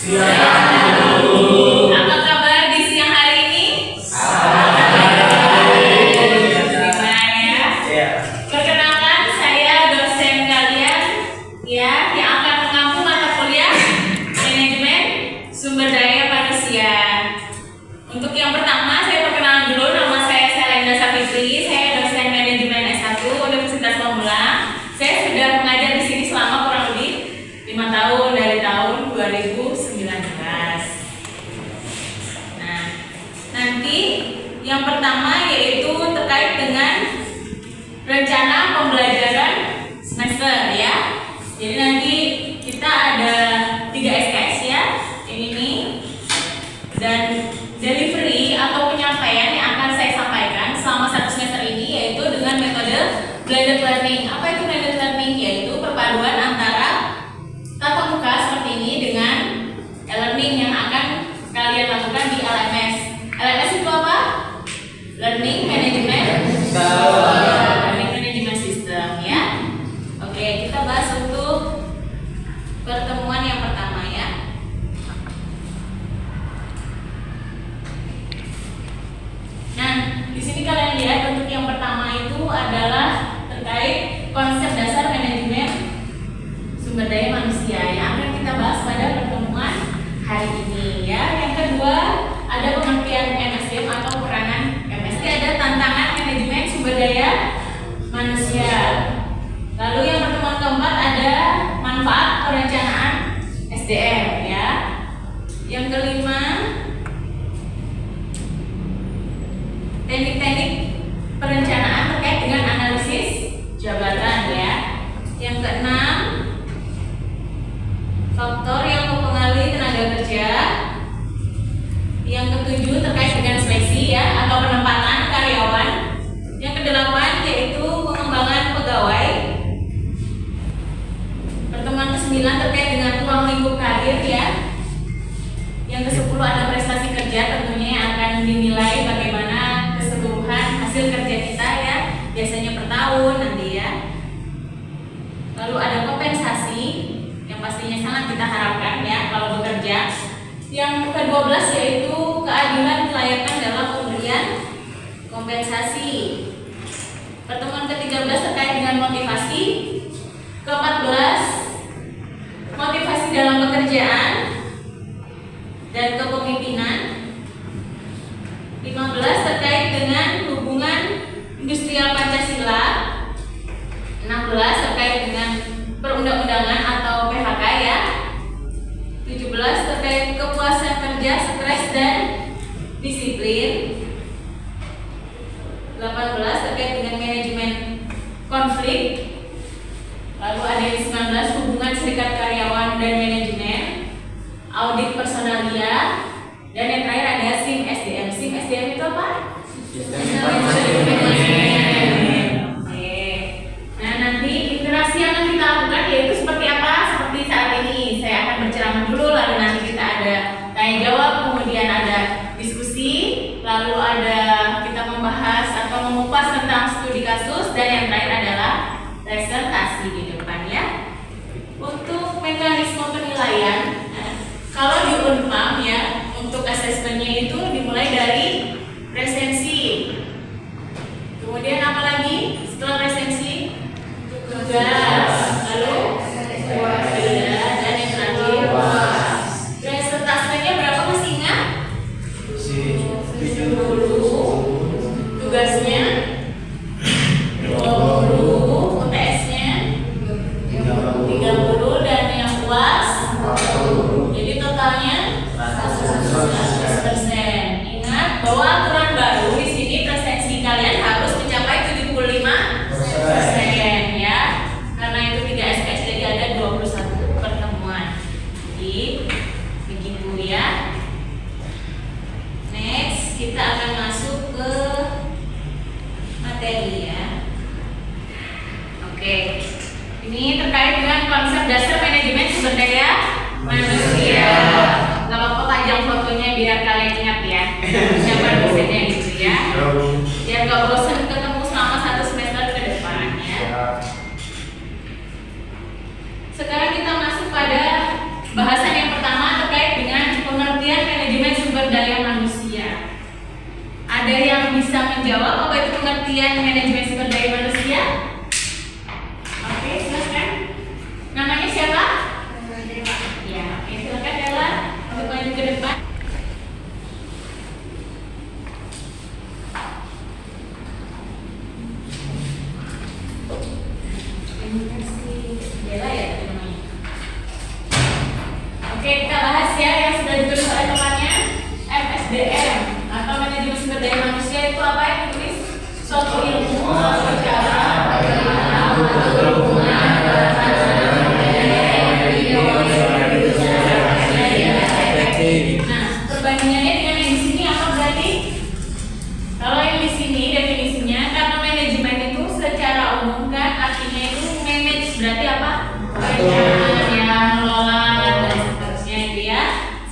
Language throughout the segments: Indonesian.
Apa kabar di siang hari ini? Gimana ya? Perkenalkan, saya dosen kalian ya yang akan mengampu mata kuliah manajemen sumber daya manusia. Untuk yang pertama, saya perkenalan dulu. Nama saya Selenda Safitri. Saya dosen manajemen S1 Universitas Pamulang. Saya sudah mengajar di sini selama kurang lebih 5 tahun dari tahun 2019. Nah, nanti yang pertama yaitu terkait dengan rencana pembelajaran semester ya. Jadi nanti kita ada 3 SKS ya, ini dan delivery atau penyampaian yang akan saya sampaikan selama 1 semester ini yaitu dengan metode blended learning. Apa itu blended learning? Yaitu perpaduan antara tatap muka seperti ini dengan e-learning yang akan kalian lakukan di LMS. LMS itu apa? Learning Management System ya. Oke, kita bahas untuk pertemuan yang pertama ya. Nah, di sini kalian lihat untuk yang pertama itu adalah terkait konsep dasar manajemen sumber daya manusia yang akan kita bahas pada pertemuan hari ini ya. Yang kedua ada pengertian MSDM atau peranan MSD, ada tantangan manajemen sumber daya manusia. Lalu yang pertemuan keempat ada manfaat perencanaan SDM ya. Yang kelima teknik-teknik perencanaan terkait dengan analisis jabatan ya. Yang keenam faktor yang mempengaruhi tenaga kerja. Yang ketujuh terkait dengan seleksi ya atau penempatan karyawan. Yang kedelapan yaitu pengembangan pegawai. Pertemuan ke-9 terkait dengan ruang lingkup karir ya. Yang ke-10 ada prestasi kerja, tentunya yang akan dinilai bagaimana keseluruhan hasil kerja kita ya, biasanya per tahun nanti ya. Lalu ada kompensasi yang pastinya sangat kita harapkan ya kalau bekerja. Yang ke-12 yaitu keadilan kelayakan dalam pemberian kompensasi. Pertemuan ke-13 terkait dengan motivasi. Ke-14 motivasi dalam pekerjaan dan kepemimpinan. 15 terkait dengan hubungan industrial Pancasila. 16 terkait dengan perundang-undangan atau PHK ya. 17 terkait kepuasan kerja, stres dan disiplin. 18 terkait dengan manajemen konflik. Lalu ada yang 19 hubungan serikat karyawan dan manajemen, audit personalia, dan yang terakhir ada SIM SDM. SIM SDM itu apa? Sistem Informasi Manajemen. Oke. Nah, nanti interaksi yang akan kita lakukan yaitu seperti apa? Seperti saat ini saya akan berceramah dulu, lalu nanti kita ada tanya jawab, kemudian ada diskusi, lalu ada kita membahas atau mengupas tentang studi kasus, dan yang terakhir adalah presentasi di depan ya. Untuk mekanisme penilaian, kalau di Unpam ya, untuk asesmennya itu dimulai dari presensi. Kemudian apa lagi setelah presensi? Tugas. Lalu dan yang terakhir presentasinya berapa, masih ingat? 70. Tugasnya 20, UTS-nya 30, dan yang UAS. Jadi totalnya 100. Oke, kita bahas ya yang sudah ditulis oleh temannya. MSDM atau manajemen sumber daya manusia itu apa yang ditulis? Suatu ilmu atau cara bagaimana mengatur hubungan antara Nah, perbandingannya dengan yang di sini apa berarti? Kalau yang di sini definisinya, karena manajemen itu secara umum kan artinya itu manage berarti apa? Perencanaan, ya, mengelola dan seterusnya itu ya,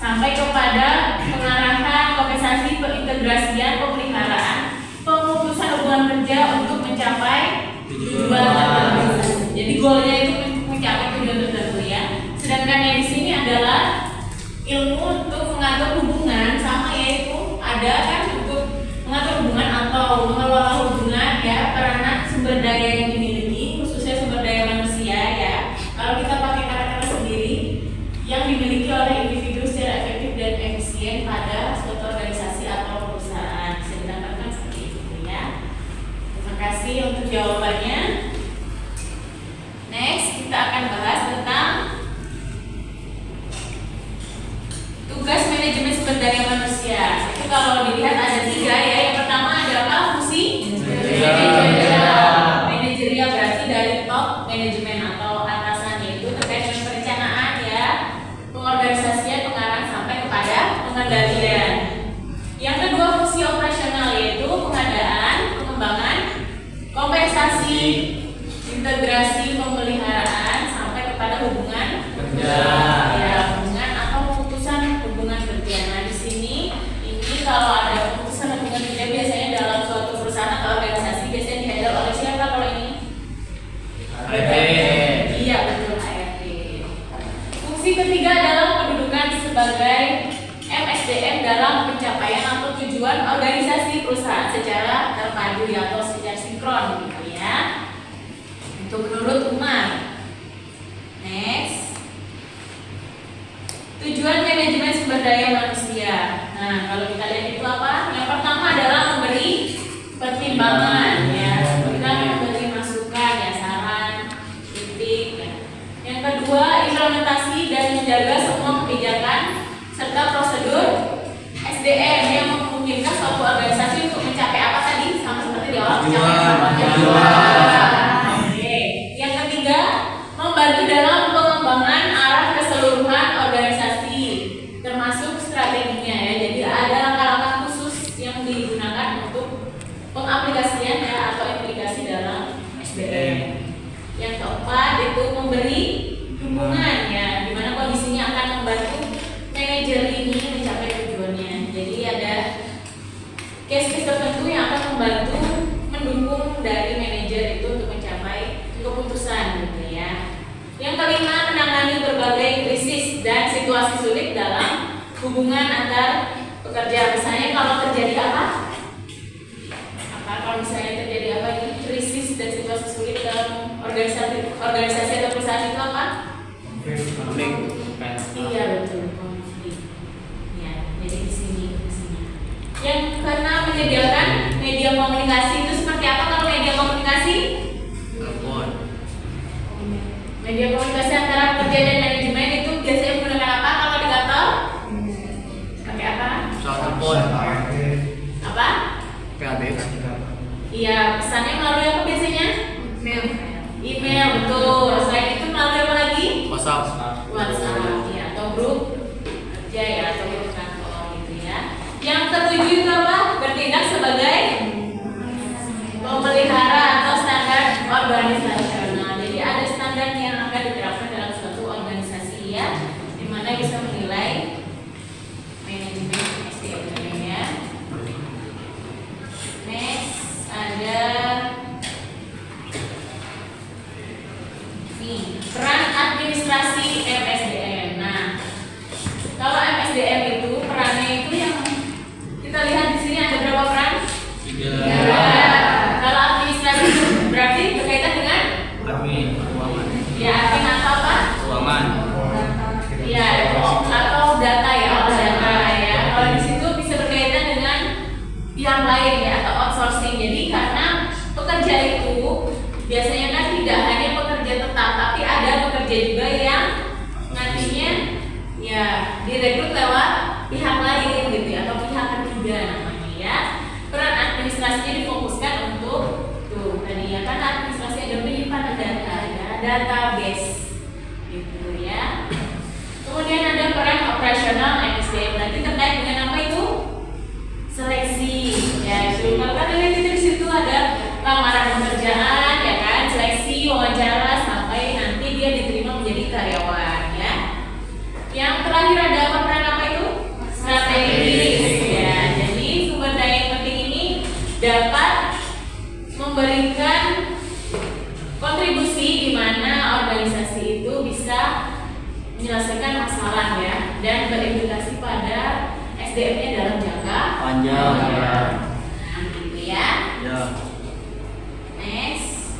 sampai kepada pengarahan, kompensasi, pengintegrasian, pemeliharaan, pemutusan hubungan kerja untuk mencapai tujuan tertentu. Jadi goalnya itu mencapai tujuan tertentu ya. Sedangkan yang di sini adalah ilmu untuk mengatur hubungan, sama yaitu ada kan untuk mengatur hubungan atau mengelola hubungan ya, peranan sumber daya yang dimiliki, khususnya sumber daya manusia ya. Kalau kita pakai kata-kata sendiri, yang dimiliki oleh individu secara efektif dan efisien pada suatu organisasi atau perusahaan. Bisa didapatkan seperti itu ya. Terima kasih untuk jawabannya. Next, kita akan bahas tentang tugas manajemen sumber daya manusia. Itu kalau dilihat ada 3 ya. Yang pertama adalah fungsi manajerial, berarti dari top manajemen atau atasan, yaitu terkait dengan perencanaan ya, pengorganisasian, pengarahan sampai kepada pengendalian. Yang kedua fungsi operasional, yaitu pengadaan, pengembangan, kompensasi, integrasi, pemeliharaan sampai kepada hubungan kerja. Ya, hubungan atau pemutusan hubungan kerja. Nah, di sini ini kalau ada pemutusan hubungan kerja biasanya dalam suatu perusahaan atau organisasi biasanya dihandle oleh siapa kalau ini? ART. Iya, betul, ART. Fungsi ketiga adalah kedudukan sebagai MSDM dalam pencapaian atau tujuan organisasi perusahaan secara terpadu ya, atau secara sinkron gitu ya. Itu menurut Umar. Next, tujuan manajemen sumber daya manusia. Nah, kalau kita lihat itu apa? Yang pertama adalah memberi pertimbangan ya, kita memberi masukan ya, saran, kritik ya. Yang kedua, implementasi dan menjaga semua kebijakan serta prosedur SDM yang memungkinkan suatu organisasi untuk mencapai apa tadi? Sama seperti di awal, mencapai tujuan. Oke. Yang ketiga, membantu dalam pengembangan arah keseluruhan organisasi, termasuk strateginya ya. Jadi ada langkah-langkah khusus yang digunakan untuk pengaplikasian ya atau implikasi dalam SDM. Yang keempat itu memberi dukungan ya, dimana kondisinya akan membantu manajer ini mencapai tujuannya. Jadi ada case-case tertentu yang akan membantu mendukung dari manajer itu untuk mencapai keputusan gitu ya. Yang kelima, menangani berbagai krisis dan situasi sulit dalam hubungan antar pekerja. Misalnya kalau terjadi apa? Kalau misalnya terjadi apa ini? Krisis dan situasi sulit dalam organisasi atau perusahaan itu apa? Konflik. Iya, betul, konflik. Ya, jadi di sini. Yang keenam, menyediakan media komunikasi. Itu seperti apa kalau media komunikasi? Telepon. Media komunikasi antara pekerja dan manajemen itu biasanya menggunakan apa kalau di kantor? Pakai apa? Telepon. Apa? PAB. Iya, pesannya melalui apa biasanya? Email, betul. Selain itu melalui apa lagi? WhatsApp. WhatsApp, ya, atau grup kerja ya, atau grup kantor gitu ya. Yang ketujuh itu apa? Bertindak sebagai pemelihara atau standar organisasional. Jadi ada standar yang akan diterapkan dalam suatu organisasi ya, dimana bisa menilai manajemen SDM ya. Next ada nih, peran administrasi MSDM. direkrut lewat pihak lain gitu ya, atau pihak ketiga namanya ya. Peran administrasinya difokuskan untuk tuh tadi ya kan administrasi ada penyimpanan data ya, database gitu ya. Kemudian ada peran operasional SDM, berarti terkait dengan apa itu? Seleksi ya. So, kalau kalian lihat di situ ada lamaran pekerjaan ya kan, seleksi, wawancara sampai nanti dia diterima menjadi karyawan ya. Yang terakhir ada apa, peran apa itu? Strategis ya. Jadi sumber daya yang penting ini dapat memberikan kontribusi di mana organisasi itu bisa menyelesaikan masalah ya dan berimplikasi pada SDM-nya dalam jangka Panjang ya. gitu ya. Ya. Next.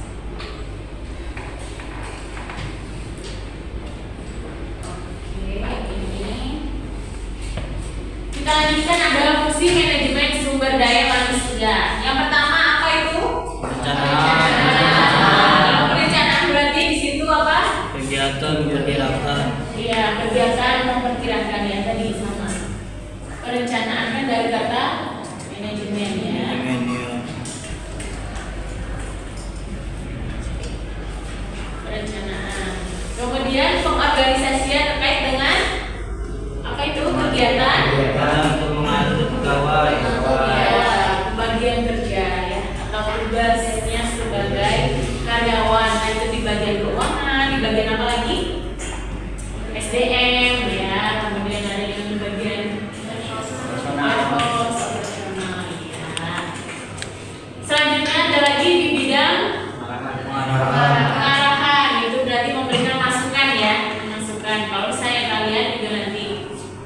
Oke, ini kita lanjutkan, ada fungsi manajemen sumber daya manusia. Yang pertama apa itu? Perencanaan. Kalau perencanaan berarti di situ apa? Kegiatan memperkirakan. Iya, kegiatan memperkirakan ya tadi sama. Perencanaan kan dari kata manajemen ya. Manajemen ya. Perencanaan. Kemudian pengorganisasian terkait dengan apa itu kegiatan? Kegiatan untuk mengatur pegawai. Ya, bagian kerja ya atau tugasnya sebagai karyawan. Nah, itu di bagian keuangan, di bagian apa lagi? SDM ya, kemudian ada yang di bagian operasional ya. Selanjutnya ada lagi di bidang pengarahan, itu berarti memberikan masukan ya, masukan. Kalau misalnya kalian juga nanti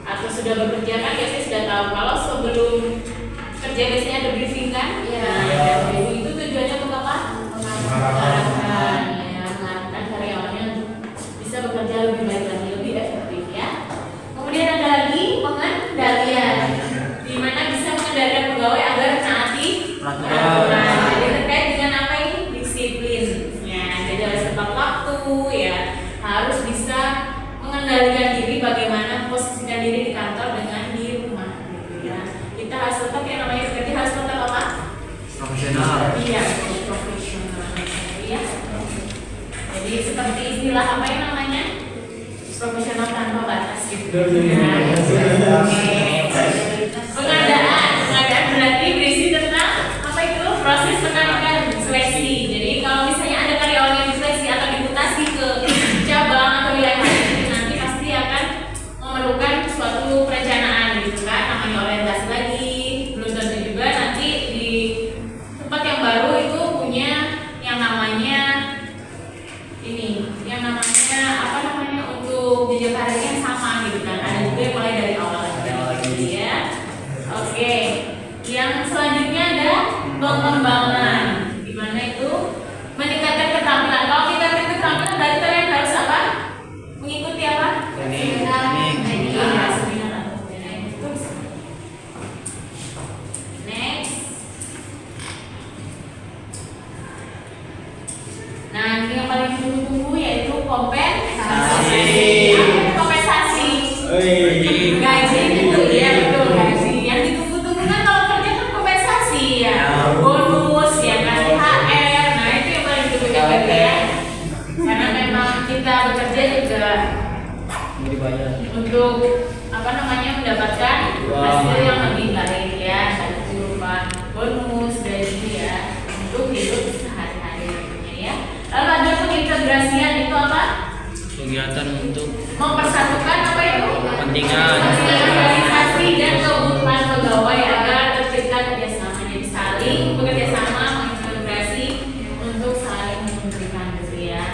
atau sudah bekerja kan biasanya sudah tahu kalau sebelum kerja biasanya ada briefing kan? Ya. Itu tujuannya untuk apa? Mengarahkan ya, mengarahkan karyawannya untuk bisa bekerja lebih baik lagi, lebih efektif ya. Kemudian ada lagi pengendalian, di mana bisa mengendalikan pegawai agar menaati peraturan. Jadi terkait dengan apa ini? Disiplin. Ya, jadi harus tepat waktu ya, harus bisa mengendalikan diri, bagaimana posisikan diri di kantor dengan di rumah gitu ya. Kita harus tetap yang namanya bekerja harus tetap apa? Profesional. Iya, profesional ya. Jadi seperti istilah apa yang namanya? Profesional tanpa batas gitu. Pengadaan berarti berisi tentang apa itu? Proses penarikan seleksi. Jadi kalau misalnya ada karyawan yang diseleksi atau dimutasi ke cabang atau wilayah lain, nanti pasti akan memerlukan suatu perencanaan gitu kan, namanya orientasi lagi. Belum tentu juga nanti di tempat yang baru itu punya yang namanya ini, yang namanya apa namanya untuk jenjang karirnya sama gitu kan. Ada juga yang mulai dari awal lagi ya. Oke, yang selanjutnya ada pengembangan, di mana itu meningkatkan keterampilan. Kalau meningkatkan keterampilan berarti kalian harus apa? Mengikuti apa? Seminar atau webinar itu. Next. Nah, ini yang paling ditunggu-tunggu yaitu kompensasi. Kompensasi. Gaji itu ya, betul, gaji. Yang ditunggu-tunggu kan kalau kerja kan kompensasi ya. Bonus ya kan, THR. Nah, itu yang paling ditunggu ya. Karena memang kita bekerja juga Dibayar. untuk apa namanya mendapatkan hasil yang lebih baik ya, satu berupa bonus gaji ya untuk hidup sehari-hari ya. Lalu ada pengintegrasian itu apa? Kegiatan untuk Mempersatukan apa itu? kepentingan. Organisasi dan kebutuhan pegawai agar tercipta kerjasama. Jadi saling bekerja sama, mengintegrasi untuk saling memberikan gitu ya.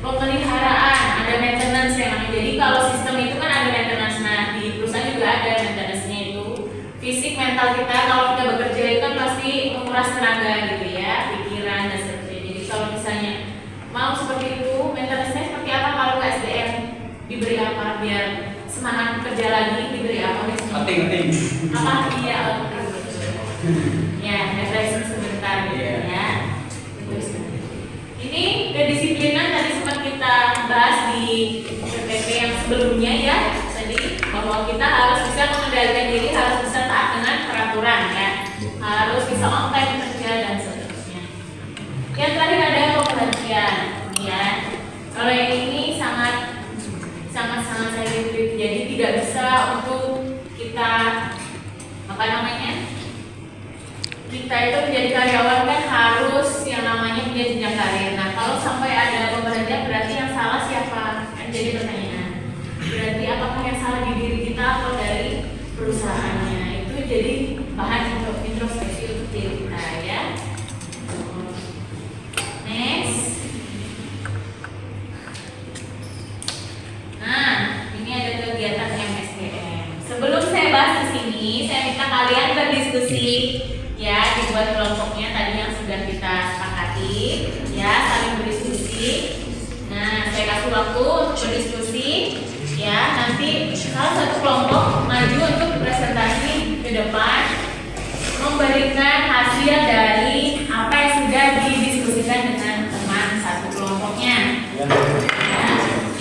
Pemeliharaan, ada maintenance yang namanya. Jadi kalau sistem itu kan ada maintenance, nah di perusahaan juga ada maintenance-nya itu. Fisik, mental kita kalau kita bekerja itu kan pasti menguras tenaga gitu ya, pikiran dan seterusnya. Jadi kalau misalnya mau seperti itu, maintenance-nya seperti apa kalau ke SDM? Diberi apa biar semangat kerja lagi, diberi apa biasanya? Penting. Apa? Iya, ya, refreshing sebentar gitu ya. Terus ini kedisiplinan tadi sempat kita bahas di PPP yang sebelumnya ya tadi. bahwa kita harus bisa mengendalikan diri, harus bisa taat dengan peraturan ya, harus bisa on time kerja dan seterusnya. Yang terakhir ada pemberhentian ya. Kalau yang ini sangat sensitif, jadi tidak bisa untuk kita kita itu menjadi karyawan kan harus yang namanya punya jenjang karir. Nah kalau sampai ada pemberhentian berarti yang salah siapa? Kan jadi pertanyaan. Berarti apakah yang salah di diri kita atau dari perusahaannya? Itu jadi bahan untuk introspeksi untuk diri kita ya. Next. Nah ini ada kegiatan MSDM. Sebelum saya bahas di sini, saya minta kalian berdiskusi. Ya, dibuat kelompoknya tadi yang sudah kita sepakati, ya, saling berdiskusi. Nah, saya kasih waktu untuk berdiskusi, ya. Nanti salah satu kelompok maju untuk presentasi ke depan, memberikan hasil dari apa yang sudah didiskusikan dengan teman satu kelompoknya. Ya.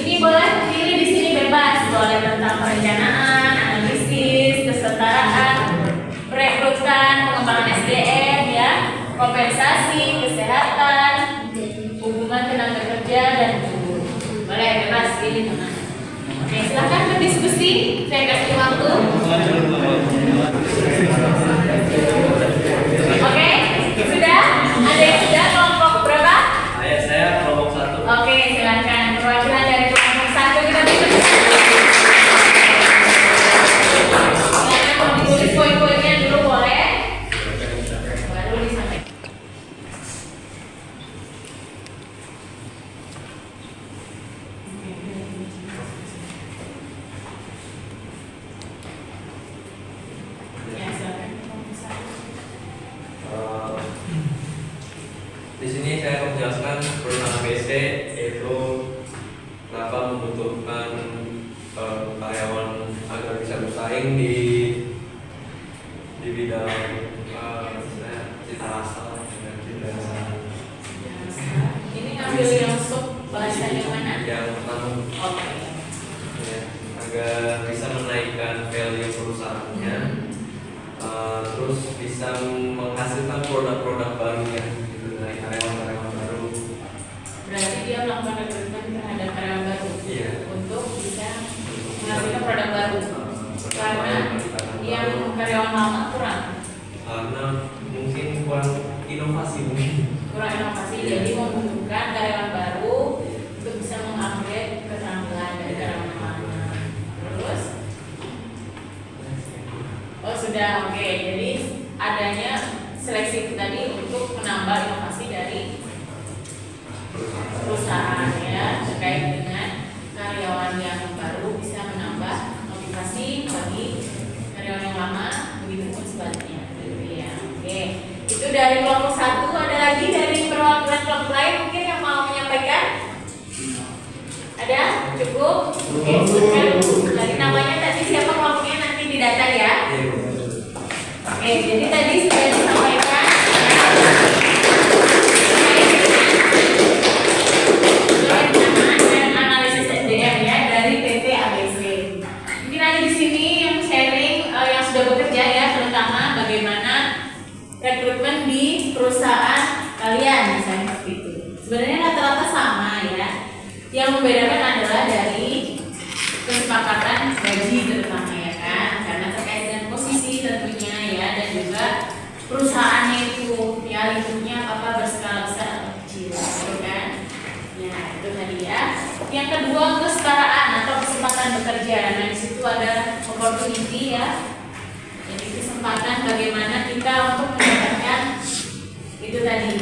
Ini boleh pilih di sini bebas, boleh tentang perencanaan, analisis, kesetaraan, perekrutan, pengembangan SDM ya, kompensasi, kesehatan, hubungan tenaga kerja dan guru. Boleh bebas pilih teman. Oke, silahkan berdiskusi. Saya kasih waktu. Oke, sudah? Ada yang sudah kelompok berapa? Saya kelompok 1. Oke, silahkan perwakilan dari kelompok 1 kita berdiskusi. Silahkan mau ditulis poin-poinnya dulu boleh. Baru disampaikan. Ya, silakan. Di sini saya akan menjelaskan perusahaan ABC yaitu kenapa membutuhkan karyawan agar bisa bersaing di bidang cita rasa dan cita rasa. Ini ngambil yang sub bahasan yang mana? Yang pertama, Oke. ya, agar bisa menaikkan value perusahaannya, terus bisa menghasilkan produk-produk baru yang dari karyawan-karyawan baru. Berarti dia melakukan rekrutmen terhadap karyawan baru. Iya. Untuk bisa menghasilkan produk baru. Karena yang karyawan lama kurang mungkin kurang inovasi mungkin. kurang inovasi, jadi membutuhkan karyawan baru untuk bisa mengupgrade keterampilan dari karyawan lama. Terus, oh sudah oke. Jadi adanya seleksi itu tadi untuk menambah inovasi dari perusahaan ya, terkait dengan karyawan yang baru bisa menambah motivasi bagi karyawan yang lama, begitu pun sebaliknya gitu ya. Oke, itu dari kelompok 1. Ada lagi dari perwakilan kelompok lain mungkin yang mau menyampaikan? Ada? Cukup? Oke, silakan. Dari namanya tadi siapa kelompoknya nanti didata ya. Oke, jadi tadi sudah disampaikan dan analisis SDM ya dari PT ABC. Mungkin ada di sini yang sharing yang sudah bekerja ya, terutama bagaimana rekrutmen di perusahaan kalian misalnya seperti itu. Sebenarnya rata-rata sama ya. Yang membedakan adalah dari kesepakatan gaji terutama ya kan, karena terkait dengan posisi tentunya ya, dan juga perusahaannya itu ya, lingkupnya apa berskala besar atau kecil gitu kan. Ya itu tadi ya. Yang kedua, kesetaraan atau kesempatan bekerja. Nah di situ ada opportunity ya, jadi kesempatan bagaimana kita untuk mendapatkan itu tadi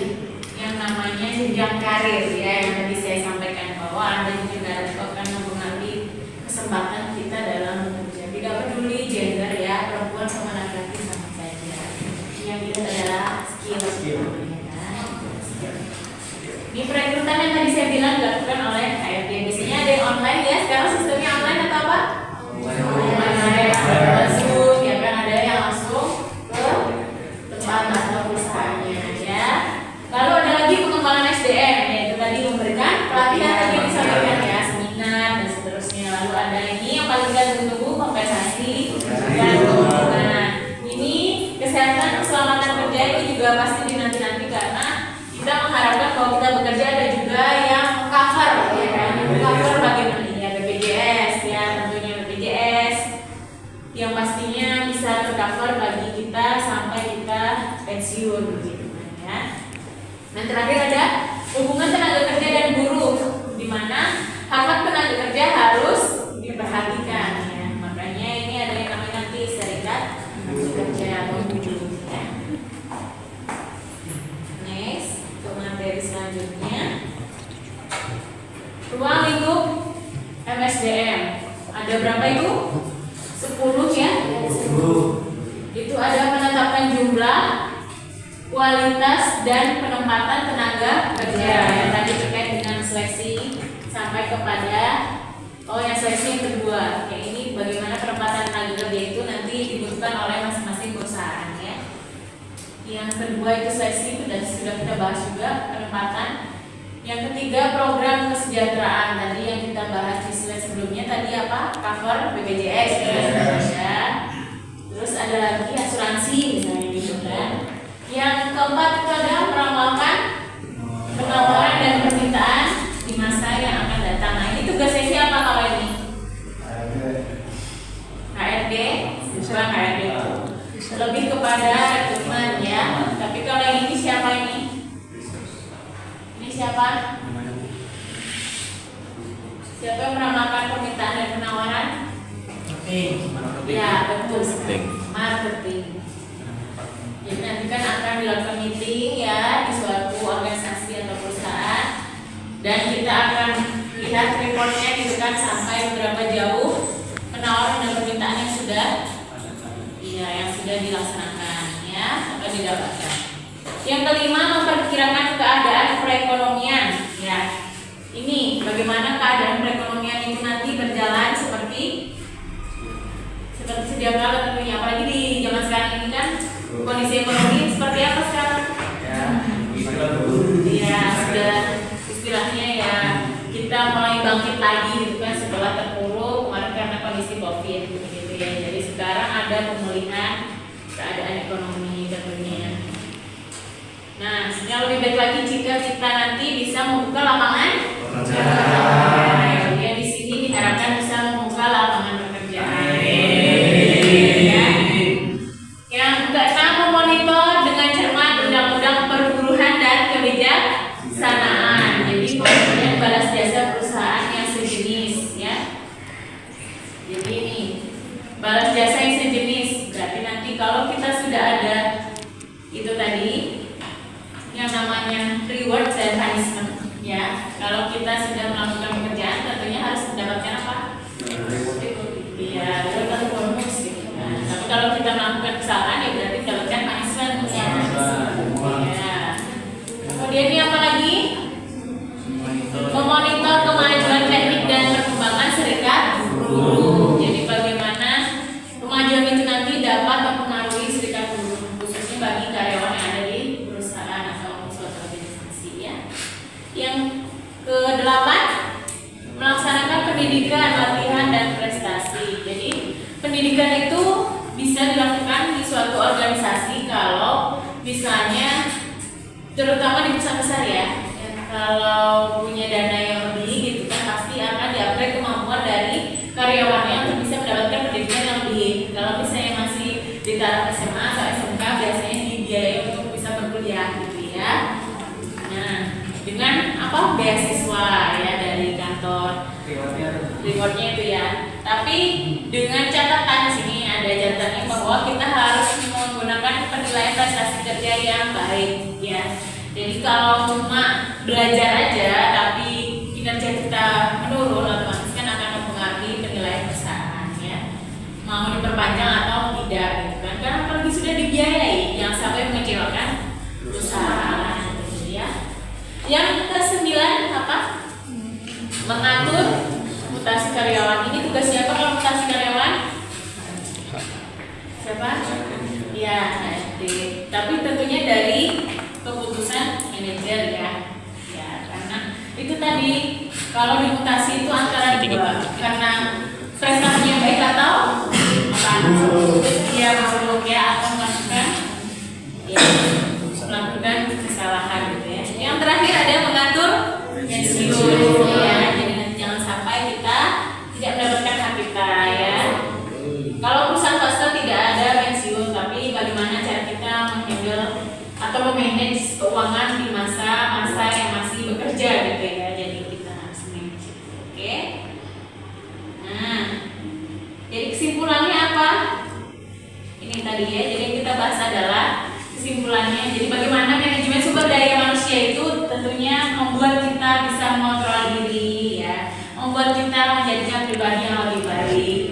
yang namanya jenjang karir ya, yang tadi saya sampaikan bahwa ada jenjang karir itu akan mempengaruhi kesempatan kita dalam bekerja. Tidak peduli gender ya, perempuan sama laki-laki sama saja. Yang dilihat adalah skill. Ini perekrutan yang tadi saya bilang dilakukan oleh HRD. Biasanya ada yang online ya, sekarang sistemnya online atau apa? Online. Langsung ya kan, ada yang langsung ke tempat atau perusahaannya ya. Lalu ada lagi pengembangan SDM, yaitu tadi memberikan pelatihan tadi yang disampaikan ya, seminar dan seterusnya. Lalu ada ini yang ini juga pasti dinanti-nanti karena kita mengharapkan kalau kita bekerja ada juga yang cover ya kan, cover bagaimana ya BPJS ya, tentunya BPJS yang pastinya bisa tercover bagi kita sampai kita pensiun gitu kan ya. Dan terakhir ada hubungan tenaga kerja dan buruh, di mana hak-hak tenaga kerja harus diperhatikan ya. Makanya ini ada yang namanya nanti serikat kerja atau buruh ya. Next, untuk materi selanjutnya, ruang lingkup MSDM. Ada berapa itu? 10 ya. 10. Itu ada menetapkan jumlah, kualitas dan penempatan tenaga kerja yang tadi terkait dengan seleksi sampai kepada yang seleksi yang kedua. Yang ini bagaimana penempatan tenaga kerja itu nanti dibutuhkan oleh masing-masing perusahaan ya. Yang kedua itu seleksi sudah kita bahas juga penempatan. Yang ketiga program kesejahteraan tadi yang kita bahas di slide sebelumnya tadi apa? Cover BPJS ya. Terus ada lagi asuransi misalnya gitu kan. Yang keempat itu adalah meramalkan penawaran dan permintaan di masa yang akan datang. Nah ini tugasnya siapa kalau ini? HRD, bukan HRD itu lebih kepada rekrutmen ya. Tapi kalau yang ini siapa ini? Ini siapa? Siapa yang meramalkan permintaan dan penawaran? Ya betul, marketing. Jadi nanti kan akan dilakukan meeting ya di suatu organisasi atau perusahaan, dan kita akan lihat reportnya gitu kan sampai berapa jauh penawaran dan permintaan yang sudah dilaksanakan ya atau didapatkan. Yang kelima, memperkirakan keadaan perekonomian ya. Ini bagaimana keadaan perekonomian itu nanti berjalan seperti sedia kala tentunya, apalagi di zaman sekarang ini kan kondisi ekonomi seperti apa sekarang? Ya, sudah istilahnya ya kita mulai bangkit lagi gitu kan setelah terpuruk kemarin karena kondisi COVID gitu ya. Jadi sekarang ada pemulihan keadaan ekonomi tentunya. Nah, yang lebih baik lagi jika kita nanti bisa membuka lapangan pekerjaan. Ya, di sini diharapkan bisa membuka lapangan pekerjaan. Yang keenam, memonitor dengan cermat undang-undang perburuhan dan kebijaksanaan. Jadi kemudian balas jasa perusahaan yang sejenis ya. Jadi ini balas jasa yang sejenis berarti nanti kalau kita sudah ada itu tadi yang namanya reward dan punishment ya. Kalau kita sudah melakukan pekerjaan tentunya harus mendapatkan apa? Iya, reward atau bonus gitu kan. Tapi kalau kita melakukan kesalahan ya berarti mendapatkan punishment ya. Kemudian ini apa lagi? Memonitor kemajuan teknik dan perkembangan serikat buruh. Jadi bagaimana kemajuan itu nanti dapat mempengaruhi serikat buruh khususnya bagi karyawan yang ada di perusahaan atau suatu organisasi ya. Yang kedelapan, melaksanakan pendidikan, latihan dan prestasi. Jadi pendidikan itu bisa dilakukan di suatu organisasi kalau misalnya terutama di perusahaan besar ya. Kalau punya dana yang lebih gitu kan pasti akan diupgrade kemampuan dari karyawannya untuk bisa mendapatkan pendidikan yang lebih. Kalau misalnya masih di taraf SMA atau SMK biasanya dibiayai untuk bisa berkuliah gitu ya. Nah, dengan apa? Beasiswa ya dari kantor. Rewardnya itu ya. Tapi dengan catatan sini ada catatannya bahwa kita harus menggunakan penilaian prestasi kerja yang baik ya. Jadi kalau cuma belajar aja tapi kinerja kita menurun, otomatis kan akan mempengaruhi penilaian perusahaan ya. Mau diperpanjang atau tidak gitu kan. Karena apalagi sudah dibiayai yang sampai mengecewakan perusahaan gitu ya. Yang ke-9 apa? Mengatur mutasi karyawan. Ini tugas siapa kalau mutasi karyawan? Siapa? Ya, HRD. Tapi tentunya dari keputusan manajer ya. Ya, karena itu tadi kalau dimutasi itu antara dua, karena prestasinya baik atau apa? Dia buruk ya atau melakukan ya memanage keuangan di masa-masa yang masih bekerja gitu ya. Jadi kita harus manage itu, oke? Nah, jadi kesimpulannya apa? Ini tadi ya. Jadi yang kita bahas adalah kesimpulannya. Jadi bagaimana manajemen sumber daya manusia itu tentunya membuat kita bisa mengontrol diri ya, membuat kita menjadikan pribadi yang lebih baik,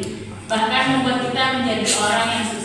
bahkan membuat kita menjadi orang yang sukses